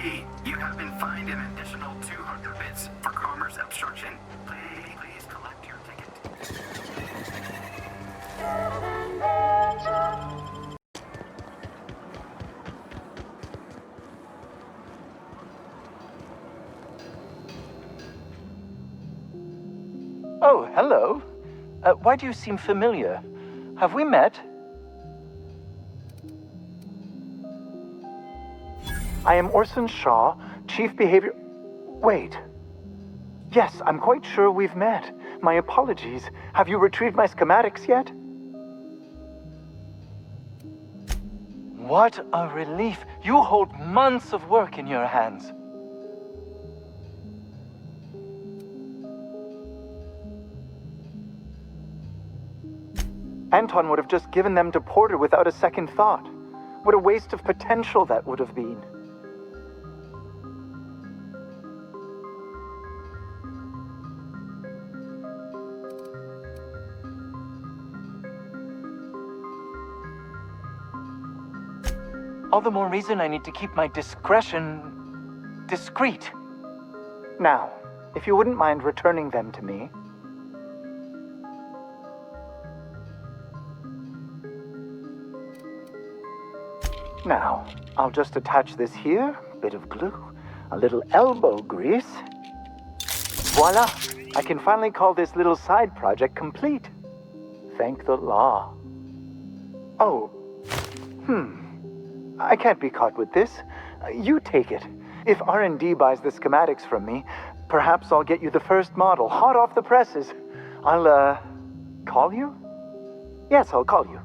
Copy. You have been fined an additional 200 bits for commerce obstruction. Please collect your ticket. Oh, hello. Why do you seem familiar? Have we met? I am Orson Shaw, Chief Behavior... Wait. Yes, I'm quite sure we've met. My apologies. Have you retrieved my schematics yet? What a relief. You hold months of work in your hands. Anton would have just given them to Porter without a second thought. What a waste of potential that would have been. All the more reason I need to keep my discretion discreet. Now, if you wouldn't mind returning them to me. Now, I'll just attach this here, bit of glue, a little elbow grease. Voila! I can finally call this little side project complete. Thank the law. Oh, I can't be caught with this. You take it. If R&D buys the schematics from me, perhaps I'll get you the first model, hot off the presses. I'll, call you? Yes, I'll call you.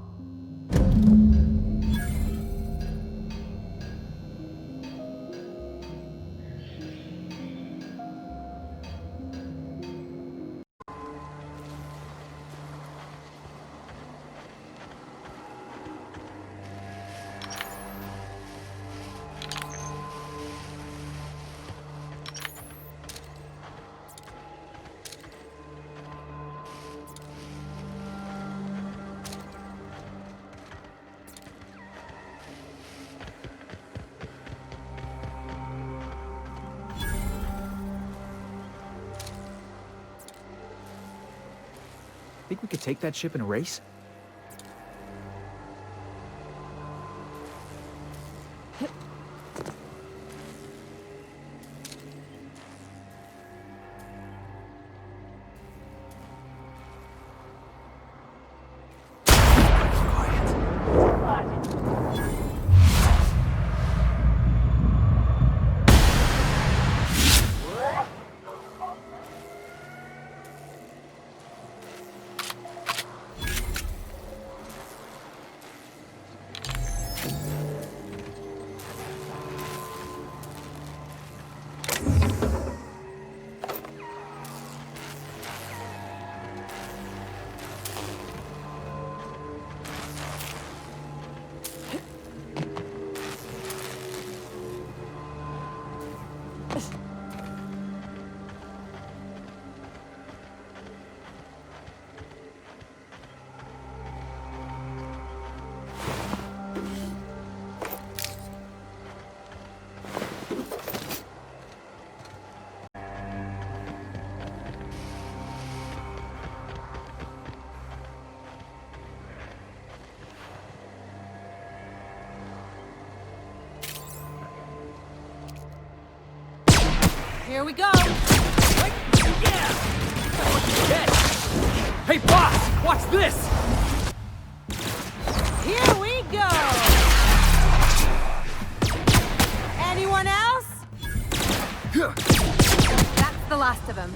Think we could take that ship in a race? Here we go! Right? Yeah! Hey, boss! Watch this! Here we go! Anyone else? That's the last of them.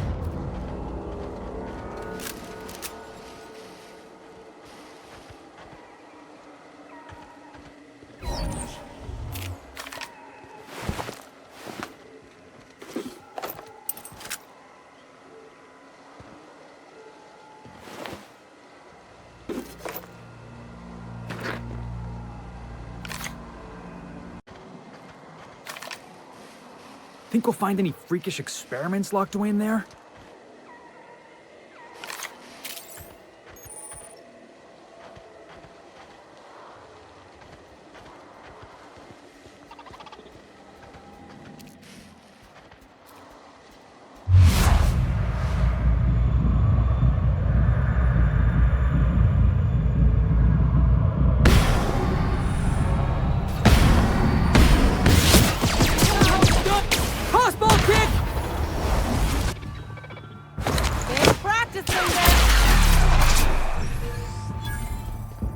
Think we'll find any freakish experiments locked away in there?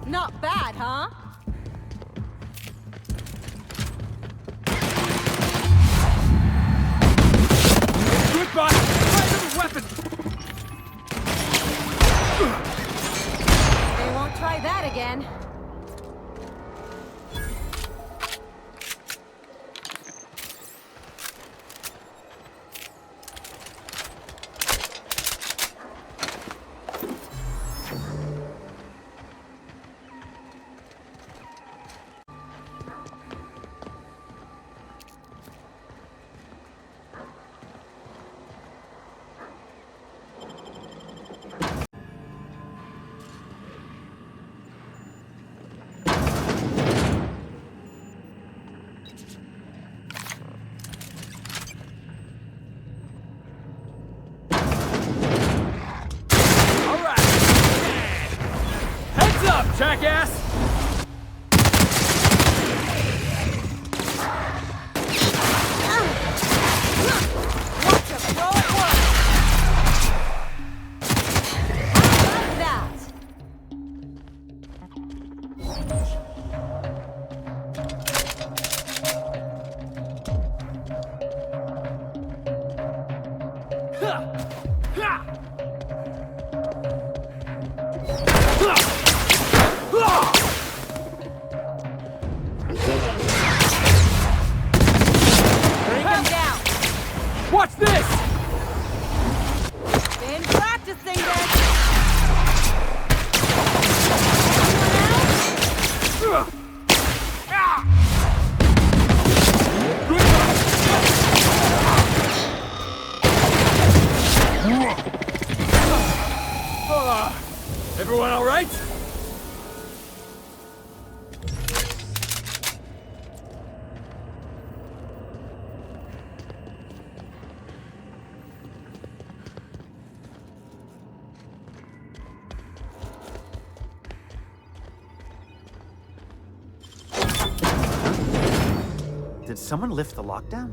Not bad, huh? Goodbye! Find a weapon! They won't try that again. Jackass! Watch a pro at work! I like that! Bring him down! Watch this! Been practicing this! Anyone else? Everyone all right? Did someone lift the lockdown?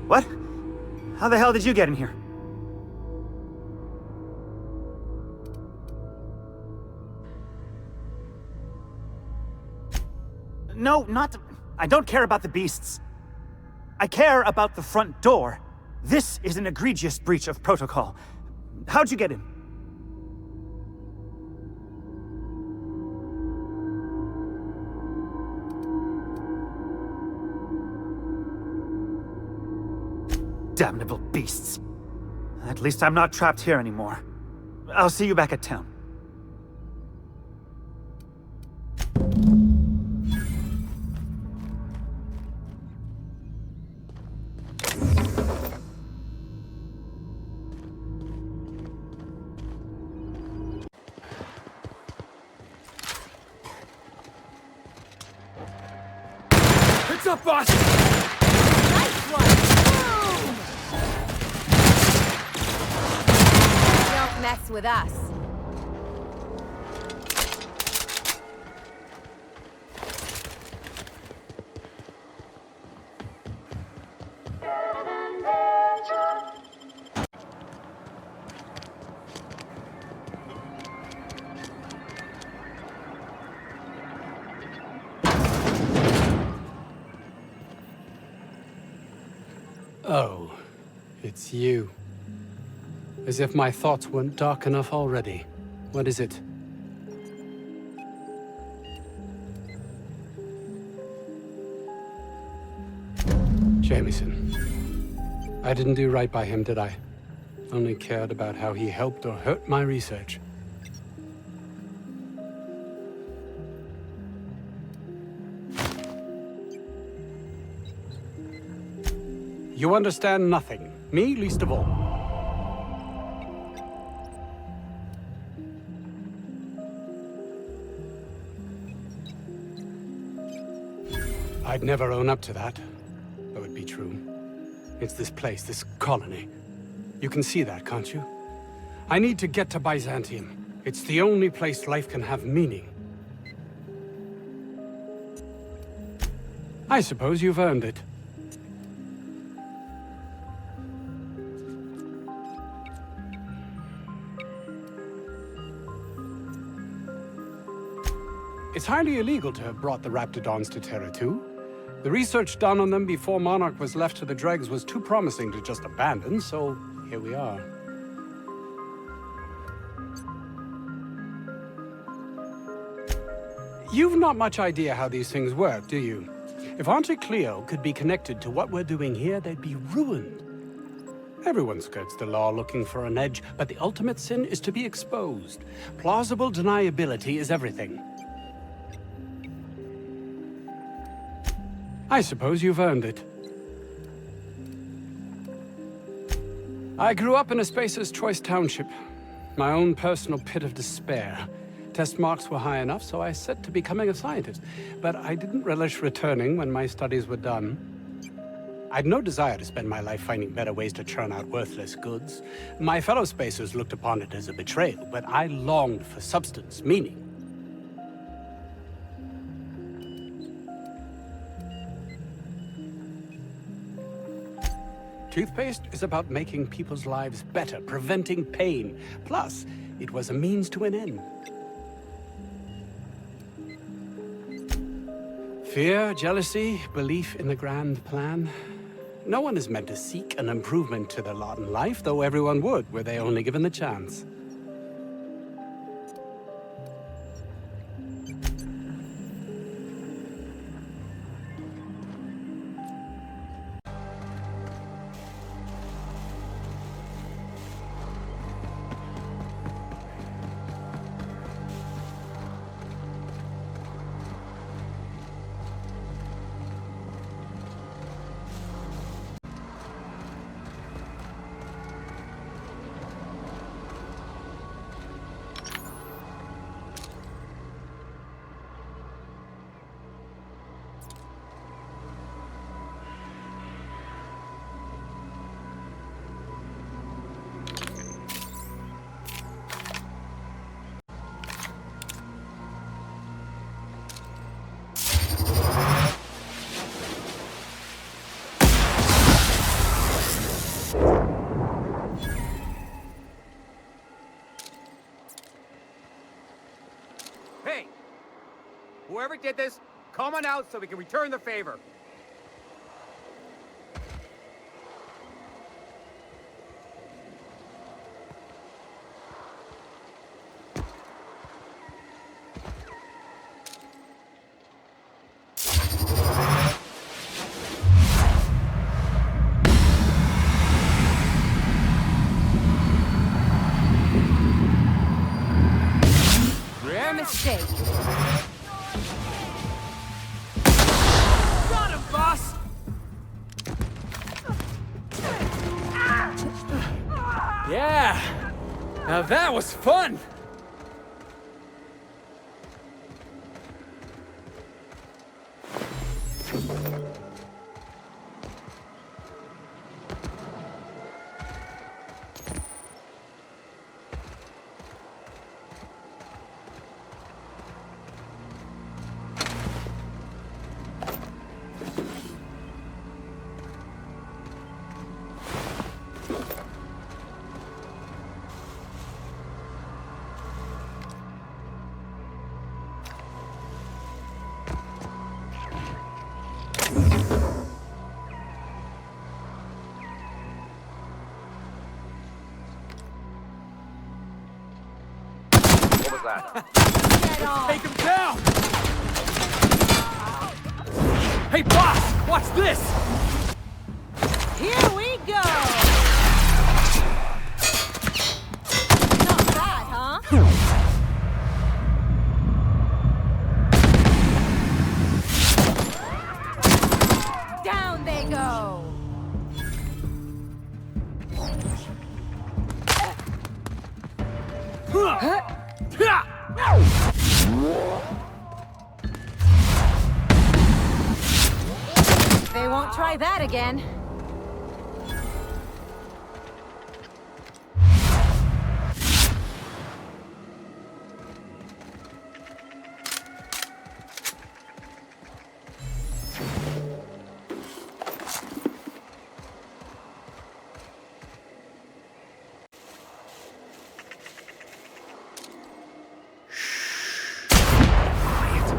What? How the hell did you get in here? No, not... I don't care about the beasts. I care about the front door. This is an egregious breach of protocol. How'd you get in? Damnable beasts. At least I'm not trapped here anymore. I'll see you back at town. It's up, boss! Nice one! Boom! Don't mess with us. Oh, it's you. As if my thoughts weren't dark enough already. What is it? Jameson. I didn't do right by him, did I? Only cared about how he helped or hurt my research. You understand nothing. Me, least of all. I'd never own up to that, though it be true. It's this place, this colony. You can see that, can't you? I need to get to Byzantium. It's the only place life can have meaning. I suppose you've earned it. It's highly illegal to have brought the Raptidons to Terra 2. The research done on them before Monarch was left to the dregs was too promising to just abandon, so here we are. You've not much idea how these things work, do you? If Auntie Cleo could be connected to what we're doing here, they'd be ruined. Everyone skirts the law looking for an edge, but the ultimate sin is to be exposed. Plausible deniability is everything. I suppose you've earned it. I grew up in a Spacer's Choice township, my own personal pit of despair. Test marks were high enough, so I set to becoming a scientist. But I didn't relish returning when my studies were done. I'd no desire to spend my life finding better ways to churn out worthless goods. My fellow Spacers looked upon it as a betrayal, but I longed for substance, meaning. Toothpaste is about making people's lives better, preventing pain. Plus, it was a means to an end. Fear, jealousy, belief in the grand plan. No one is meant to seek an improvement to their lot in life, though everyone would, were they only given the chance. Hey! Whoever did this, come on out so we can return the favor. Your mistake. Got him, boss! Yeah! Now that was fun! What was that? Get on. Take him down! Hey, boss! Watch this! Here we go. Not bad, huh? Down they go. They won't try that again. Quiet.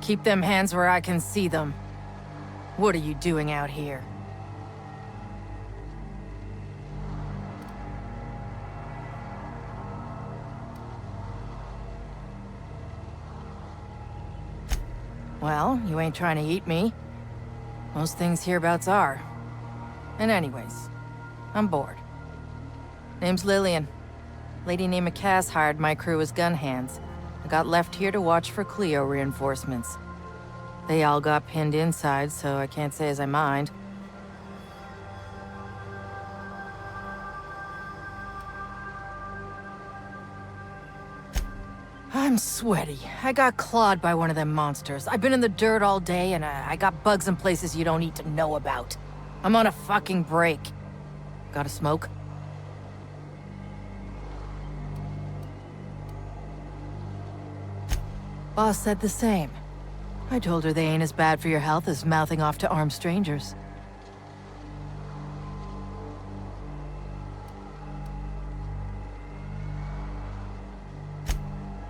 Keep them hands where I can see them. What are you doing out here? Well, you ain't trying to eat me. Most things hereabouts are. And anyways, I'm bored. Name's Lillian. Lady named Cass hired my crew as gun hands. I got left here to watch for Cleo reinforcements. They all got pinned inside, so I can't say as I mind. I'm sweaty. I got clawed by one of them monsters. I've been in the dirt all day, and I got bugs in places you don't need to know about. I'm on a fucking break. Got a smoke? Boss said the same. I told her they ain't as bad for your health as mouthing off to armed strangers.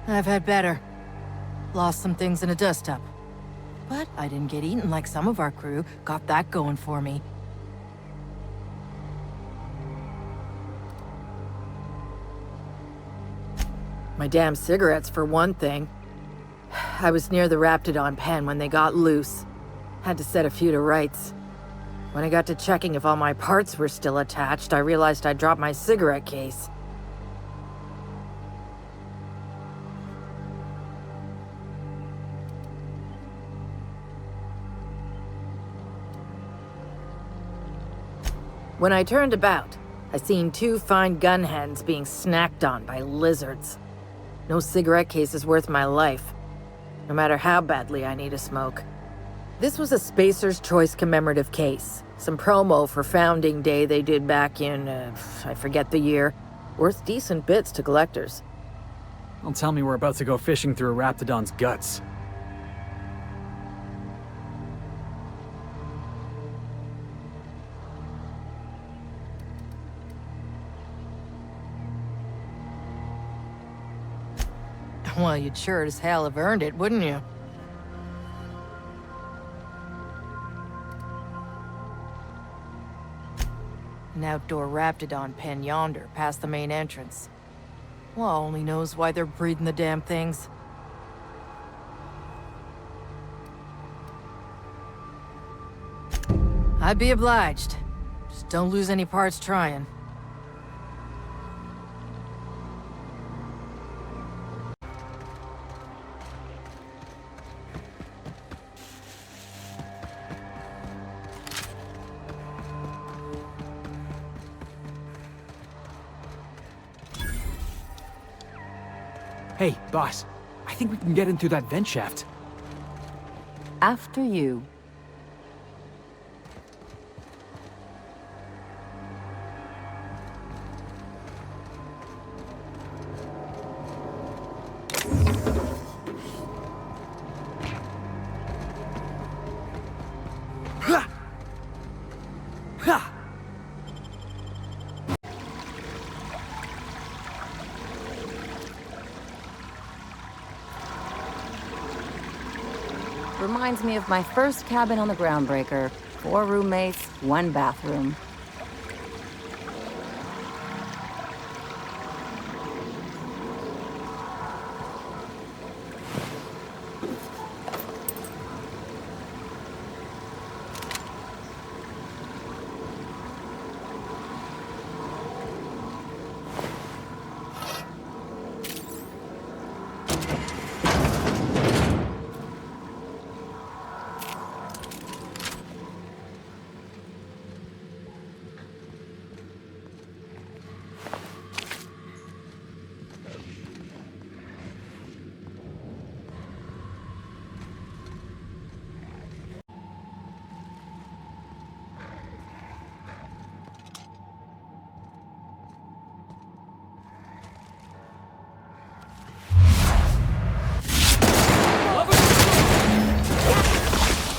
I've had better. Lost some things in a dust-up. But I didn't get eaten like some of our crew. Got that going for me. My damn cigarettes, for one thing. I was near the Raptidon pen when they got loose. Had to set a few to rights. When I got to checking if all my parts were still attached, I realized I'd dropped my cigarette case. When I turned about, I seen two fine gun hands being snacked on by lizards. No cigarette case is worth my life, no matter how badly I need a smoke. This was a Spacer's Choice commemorative case. Some promo for Founding Day they did back in, I forget the year. Worth decent bits to collectors. Don't tell me we're about to go fishing through a Raptidon's guts. Well, you'd sure as hell have earned it, wouldn't you? An outdoor Raptidon pen yonder, past the main entrance. Law only knows why they're breeding the damn things. I'd be obliged. Just don't lose any parts trying. Hey, boss. I think we can get in through that vent shaft. After you. Ha! Ha! Reminds me of my first cabin on the Groundbreaker. 4 roommates, 1 bathroom.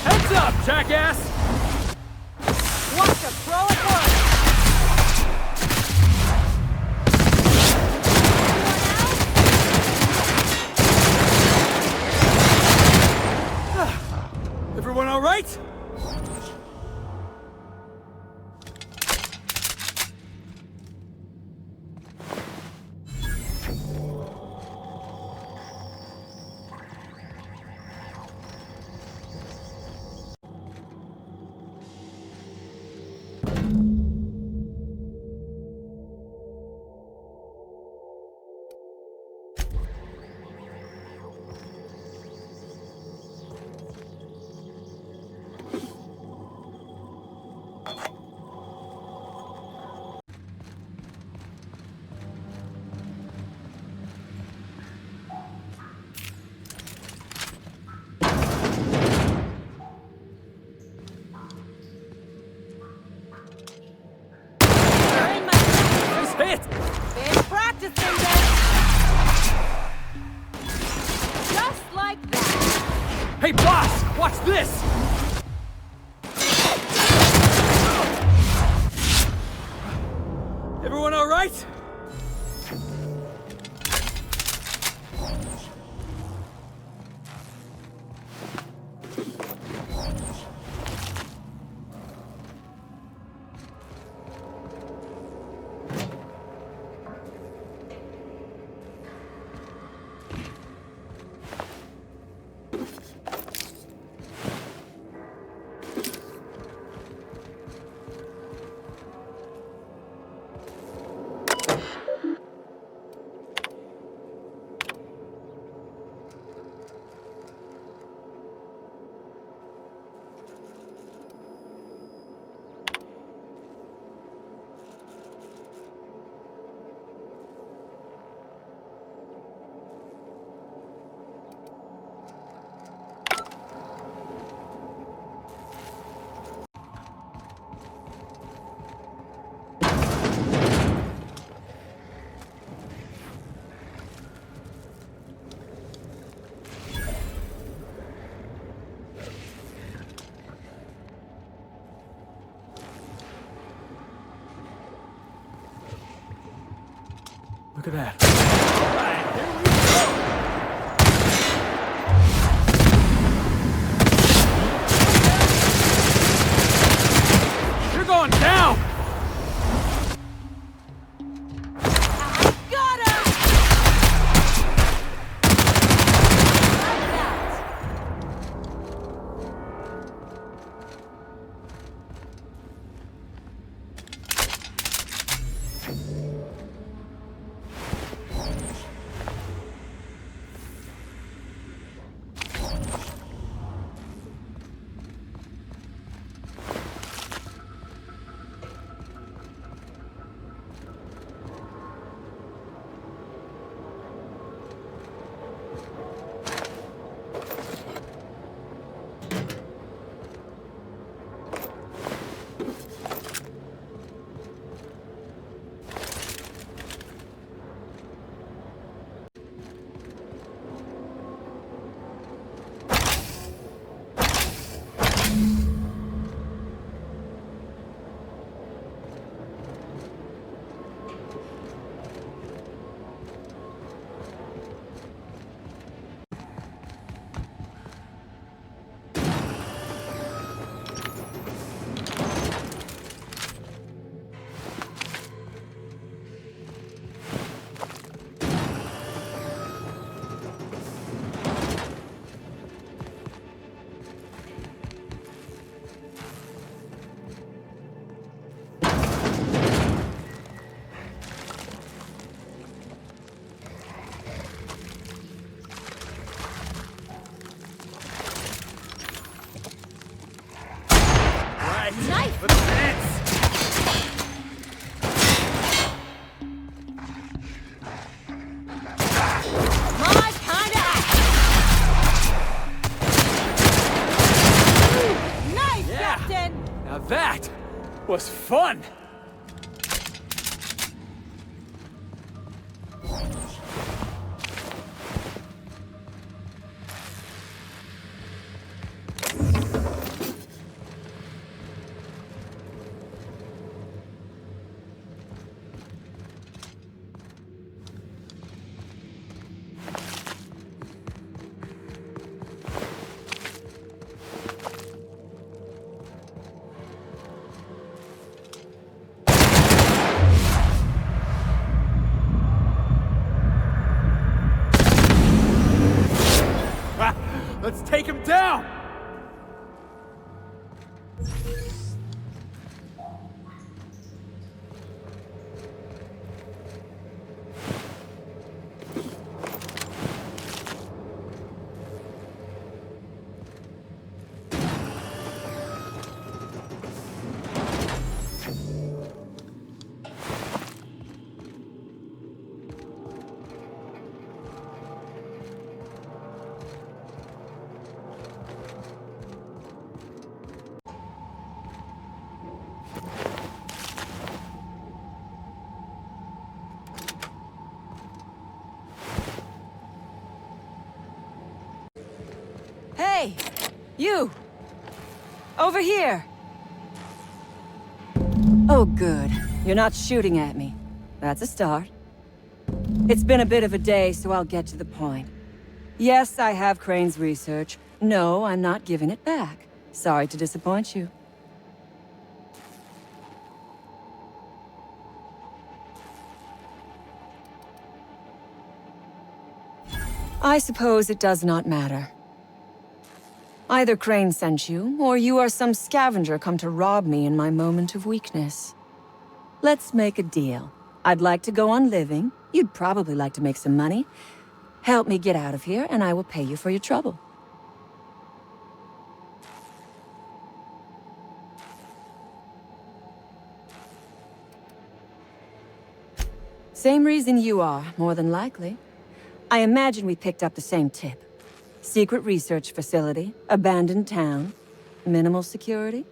Heads up, jackass! Watch a throw at once! right? Nice hit! Been practicing this. Just like that. Hey, boss! Watch this! Everyone all right? Look at that. All right, here we go! You're going down! Got him! Like that. Nice! For the fence! My kind of action. Nice, Yeah. Captain! Now that was fun! Let's take him down! Hey! You! Over here! Oh, good. You're not shooting at me. That's a start. It's been a bit of a day, so I'll get to the point. Yes, I have Crane's research. No, I'm not giving it back. Sorry to disappoint you. I suppose it does not matter. Either Crane sent you, or you are some scavenger come to rob me in my moment of weakness. Let's make a deal. I'd like to go on living. You'd probably like to make some money. Help me get out of here, and I will pay you for your trouble. Same reason you are, more than likely. I imagine we picked up the same tip. Secret research facility, abandoned town, minimal security.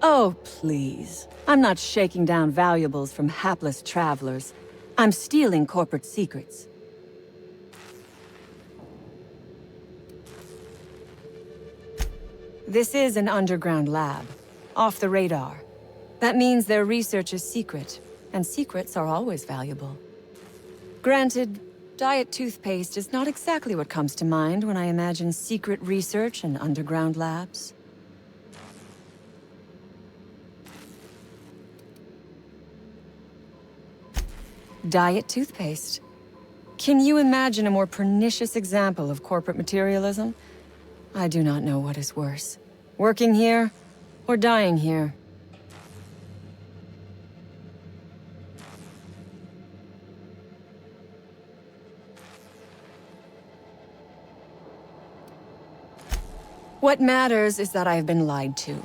Oh, please. I'm not shaking down valuables from hapless travelers. I'm stealing corporate secrets. This is an underground lab, off the radar. That means their research is secret, and secrets are always valuable. Granted, diet toothpaste is not exactly what comes to mind when I imagine secret research and underground labs. Diet toothpaste. Can you imagine a more pernicious example of corporate materialism? I do not know what is worse. Working here, or dying here. What matters is that I have been lied to.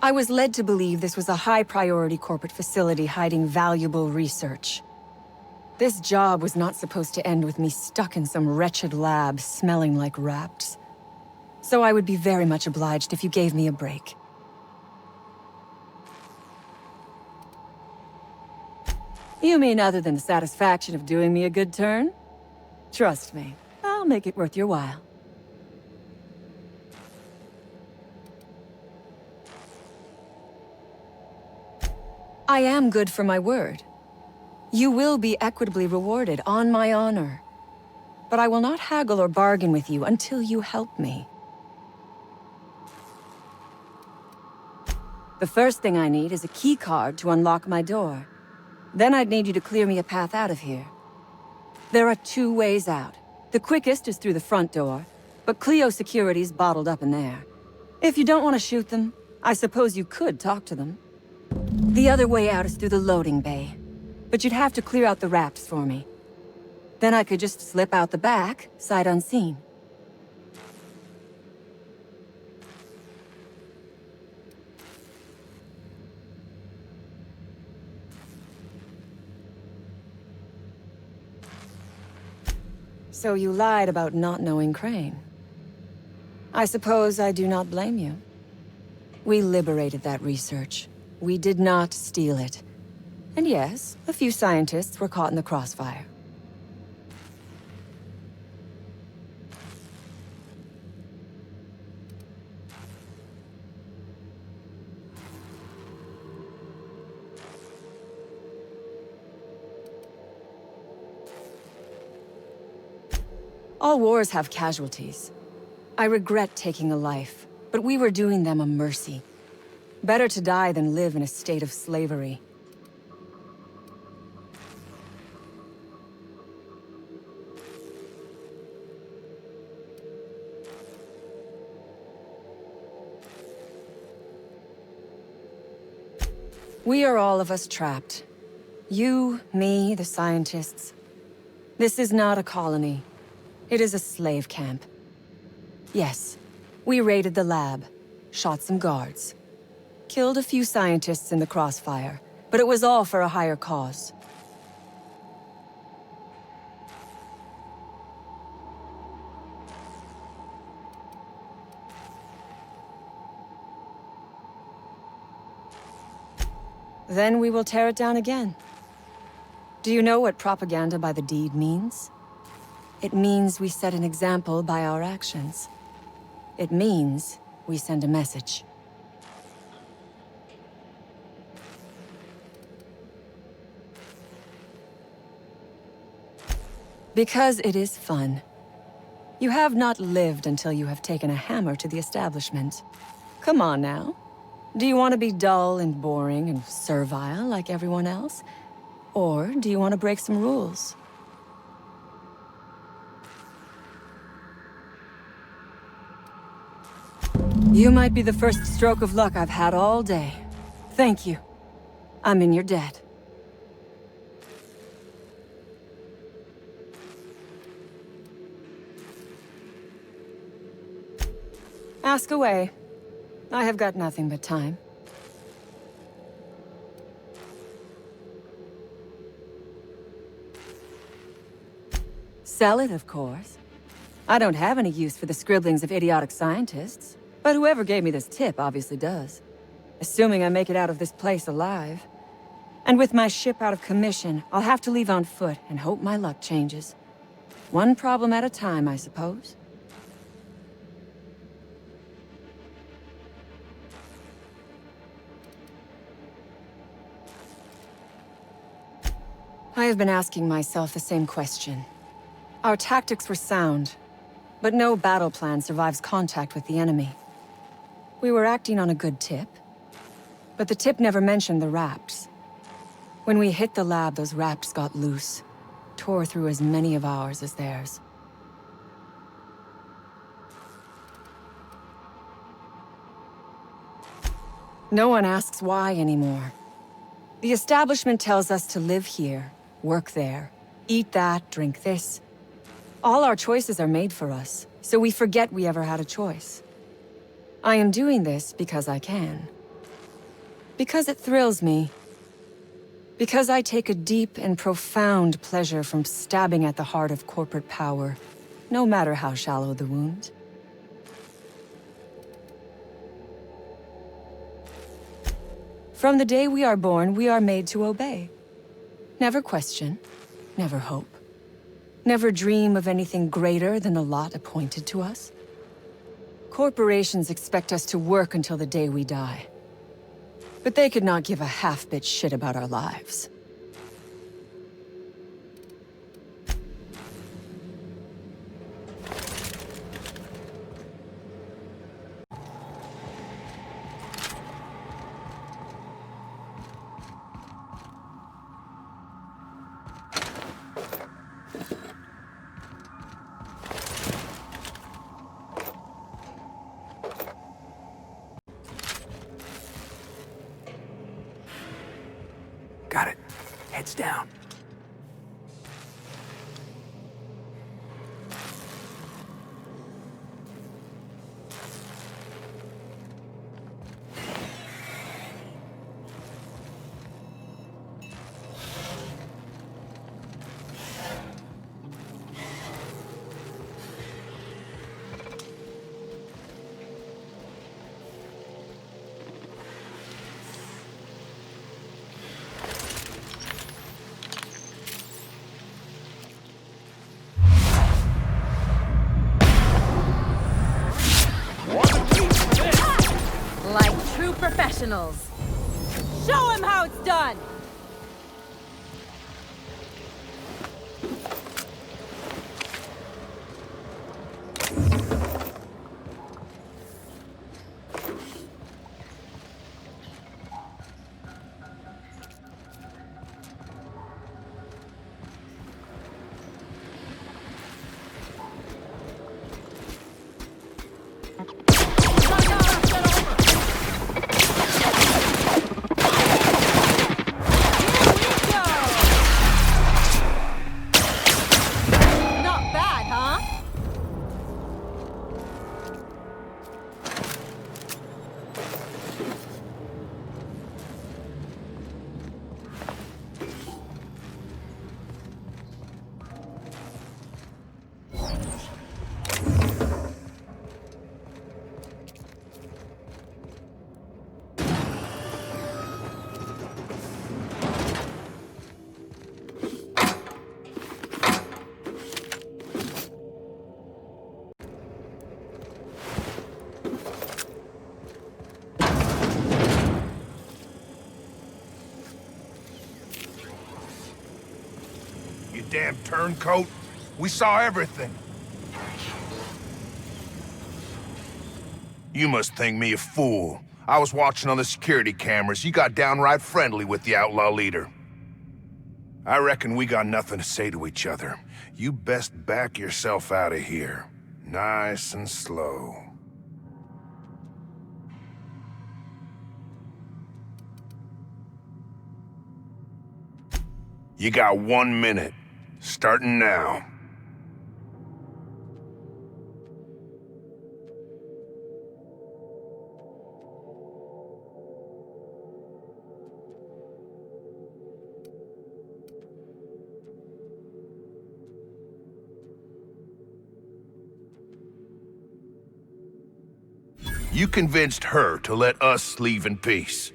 I was led to believe this was a high-priority corporate facility hiding valuable research. This job was not supposed to end with me stuck in some wretched lab smelling like rats. So I would be very much obliged if you gave me a break. You mean other than the satisfaction of doing me a good turn? Trust me, I'll make it worth your while. I am good for my word. You will be equitably rewarded, on my honor. But I will not haggle or bargain with you until you help me. The first thing I need is a key card to unlock my door. Then I'd need you to clear me a path out of here. There are 2 ways out. The quickest is through the front door, but Cleo security's bottled up in there. If you don't want to shoot them, I suppose you could talk to them. The other way out is through the loading bay, but you'd have to clear out the rafts for me. Then I could just slip out the back, sight unseen. So you lied about not knowing Crane. I suppose I do not blame you. We liberated that research. We did not steal it. And yes, a few scientists were caught in the crossfire. All wars have casualties. I regret taking a life, but we were doing them a mercy. Better to die than live in a state of slavery. We are all of us trapped. You, me, the scientists. This is not a colony. It is a slave camp. Yes, we raided the lab, shot some guards, killed a few scientists in the crossfire, but it was all for a higher cause. Then we will tear it down again. Do you know what propaganda by the deed means? It means we set an example by our actions. It means we send a message. Because it is fun. You have not lived until you have taken a hammer to the establishment. Come on now. Do you want to be dull and boring and servile like everyone else? Or do you want to break some rules? You might be the first stroke of luck I've had all day. Thank you. I'm in your debt. Ask away. I have got nothing but time. Sell it, of course. I don't have any use for the scribblings of idiotic scientists, but whoever gave me this tip obviously does. Assuming I make it out of this place alive. And with my ship out of commission, I'll have to leave on foot and hope my luck changes. One problem at a time, I suppose. I have been asking myself the same question. Our tactics were sound, but no battle plan survives contact with the enemy. We were acting on a good tip, but the tip never mentioned the rapts. When we hit the lab, those rapts got loose, tore through as many of ours as theirs. No one asks why anymore. The establishment tells us to live here, work there, eat that, drink this. All our choices are made for us, so we forget we ever had a choice. I am doing this because I can. Because it thrills me. Because I take a deep and profound pleasure from stabbing at the heart of corporate power, no matter how shallow the wound. From the day we are born, we are made to obey. Never question, never hope. Never dream of anything greater than the lot appointed to us. Corporations expect us to work until the day we die. But they could not give a half-bit shit about our lives. Got it. Heads down. Like true professionals. Show him how it's done! damn turncoat. We saw everything. You must think me a fool. I was watching on the security cameras. You got downright friendly with the outlaw leader. I reckon we got nothing to say to each other. You best back yourself out of here. Nice and slow. You got 1 minute. Starting now. You convinced her to let us leave in peace.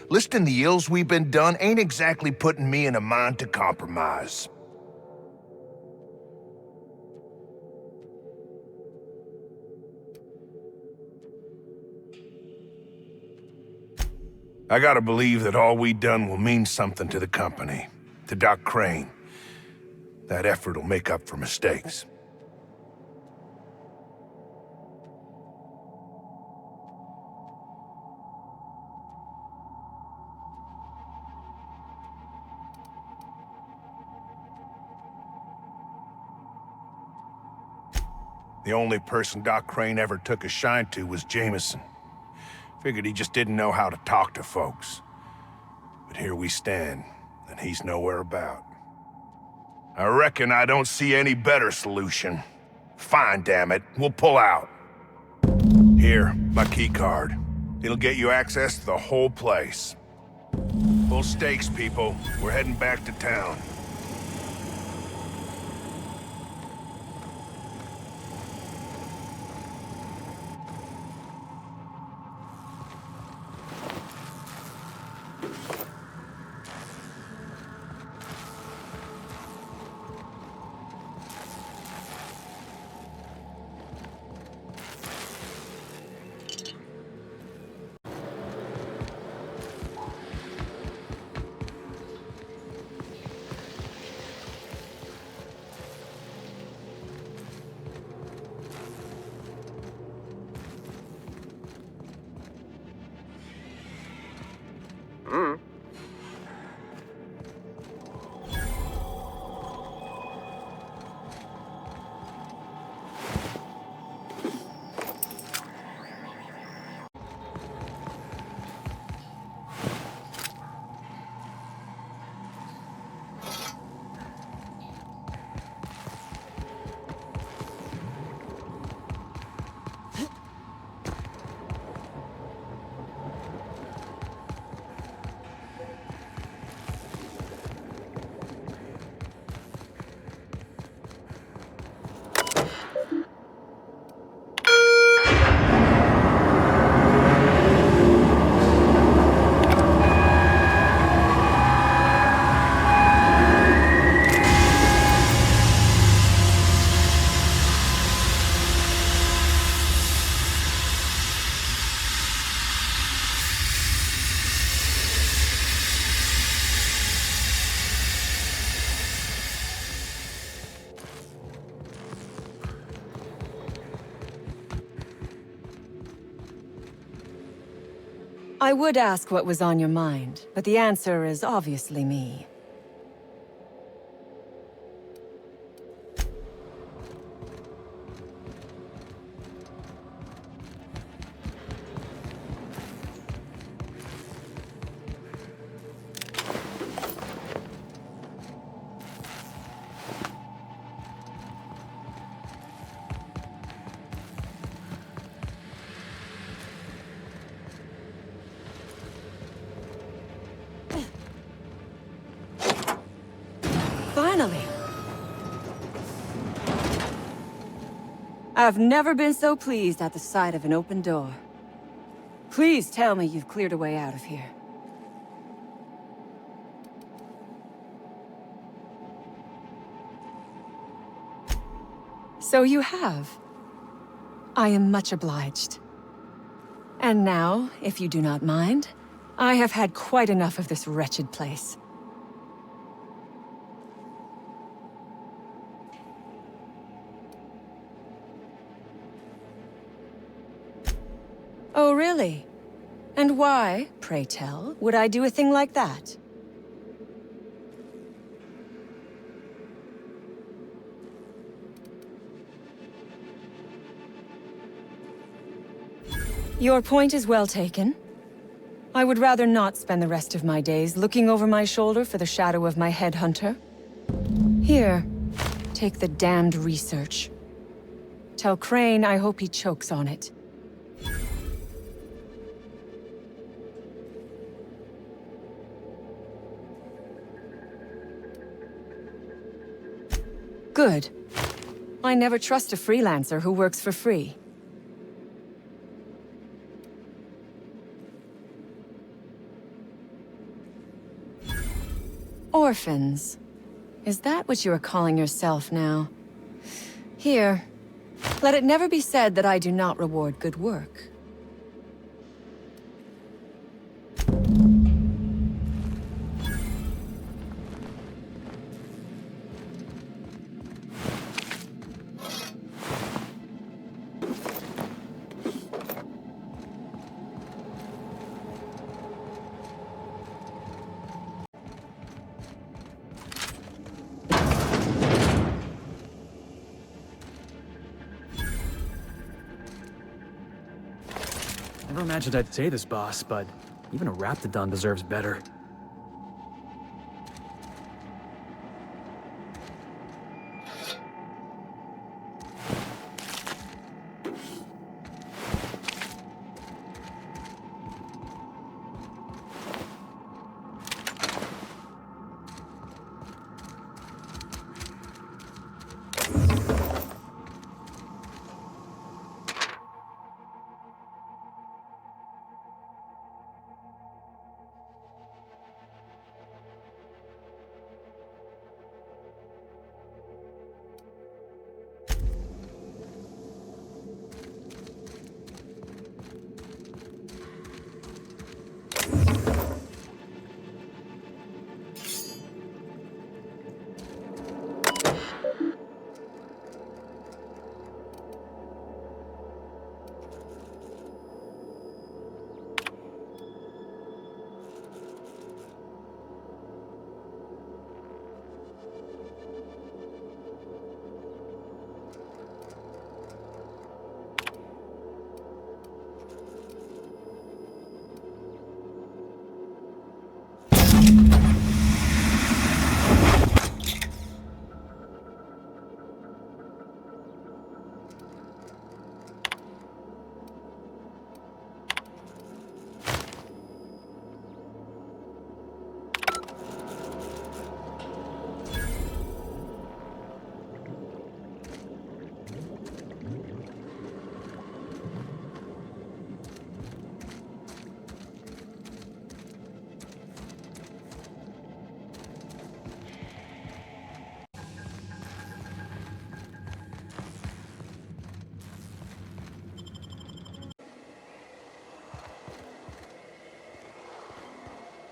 Listing the ills we've been done ain't exactly putting me in a mind to compromise. I gotta believe that all we done will mean something to the company, to Doc Crane. That effort will make up for mistakes. The only person Doc Crane ever took a shine to was Jameson. Figured he just didn't know how to talk to folks. But here we stand, and he's nowhere about. I reckon I don't see any better solution. Fine, damn it. We'll pull out. Here, my key card. It'll get you access to the whole place. Full stakes, people. We're heading back to town. I would ask what was on your mind, but the answer is obviously me. Finally! I've never been so pleased at the sight of an open door. Please tell me you've cleared a way out of here. So you have. I am much obliged. And now, if you do not mind, I have had quite enough of this wretched place. Oh, really? And why, pray tell, would I do a thing like that? Your point is well taken. I would rather not spend the rest of my days looking over my shoulder for the shadow of my headhunter. Here, take the damned research. Tell Crane I hope he chokes on it. Good. I never trust a freelancer who works for free. Orphans. Is that what you are calling yourself now? Here. Let it never be said that I do not reward good work. Never imagined I'd say this, boss, but even a Raptidon deserves better.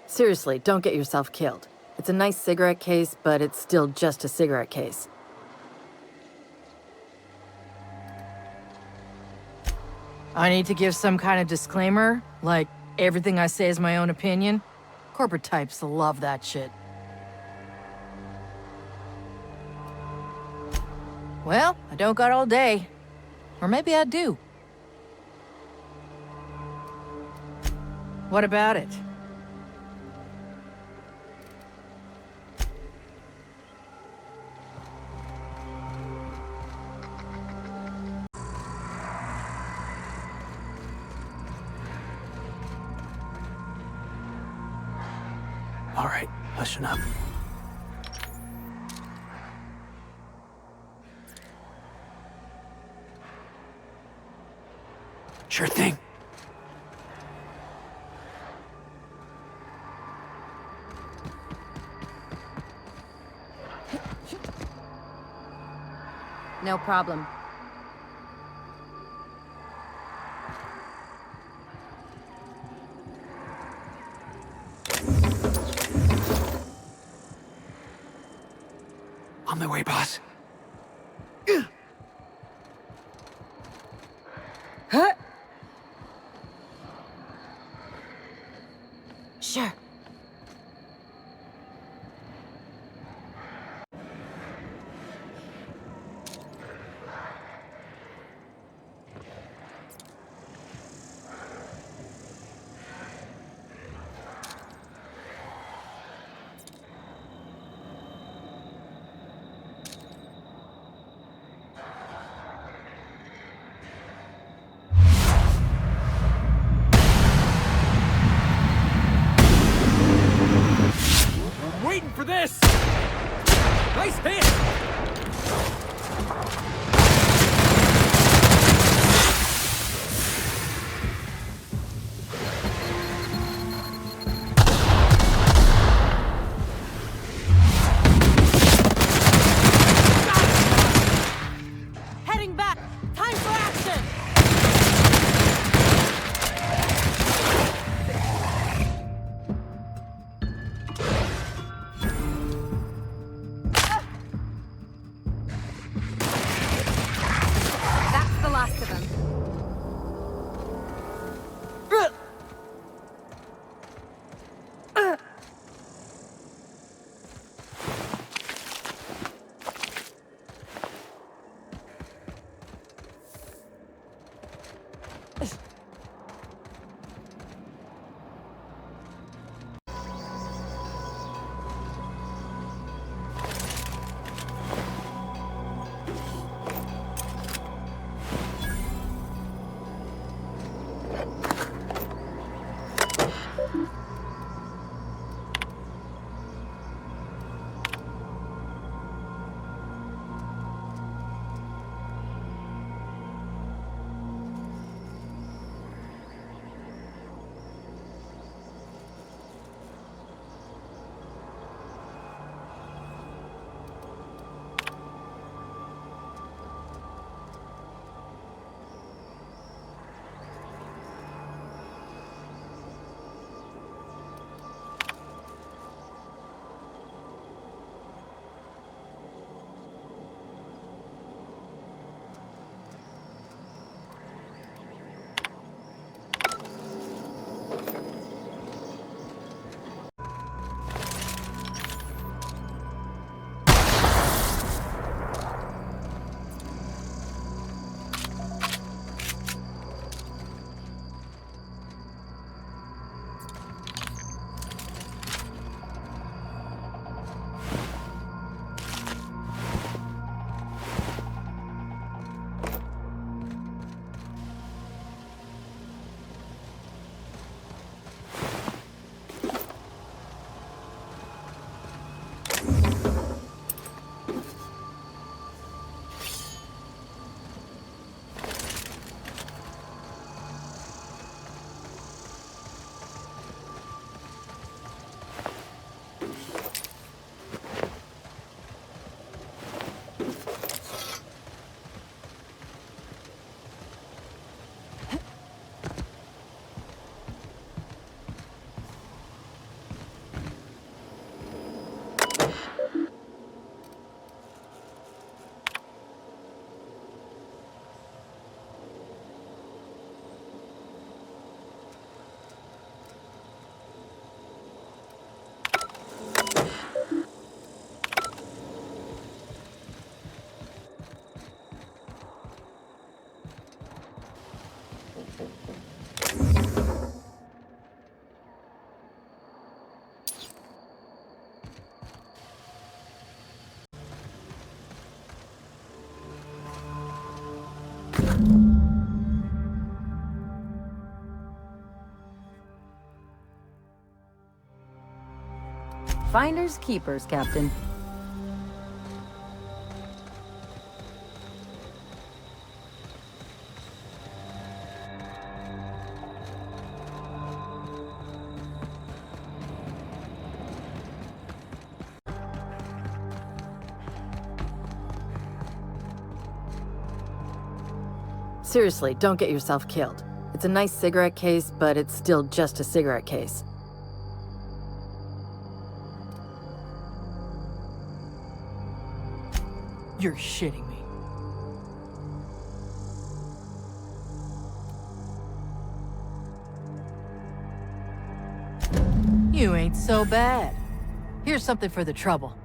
Seriously, don't get yourself killed. It's a nice cigarette case, but it's still just a cigarette case. I need to give some kind of disclaimer, like everything I say is my own opinion. Corporate types love that shit. Well, I don't got all day. Or maybe I do. What about it? All right, listen up. Sure thing. No problem. On my way, boss. Huh? this! Nice hit! Heading back! Time for action! That's the last of them. Finders keepers, Captain. Seriously, don't get yourself killed. It's a nice cigarette case, but it's still just a cigarette case. You're shitting me. You ain't so bad. Here's something for the trouble.